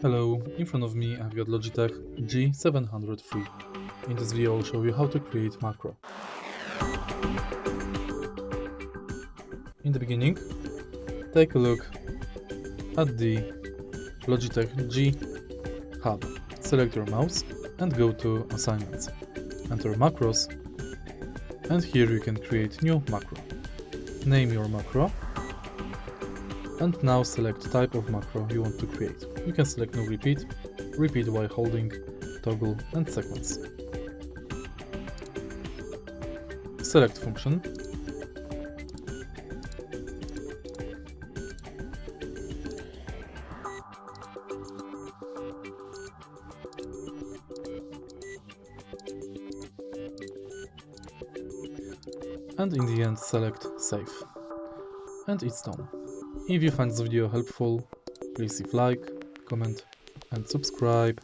Hello, in front of me I've got Logitech G703. In this video I'll show you how to create macro. In the beginning, take a look at the Logitech G HUB. Select your mouse and go to Assignments. Enter Macros, and here you can create new macro. Name your macro, and now select type of macro you want to create. You can select no repeat, repeat while holding, toggle and sequence. Select function, and in the end select save. And it's done. If you find this video helpful, please leave like, comment and subscribe.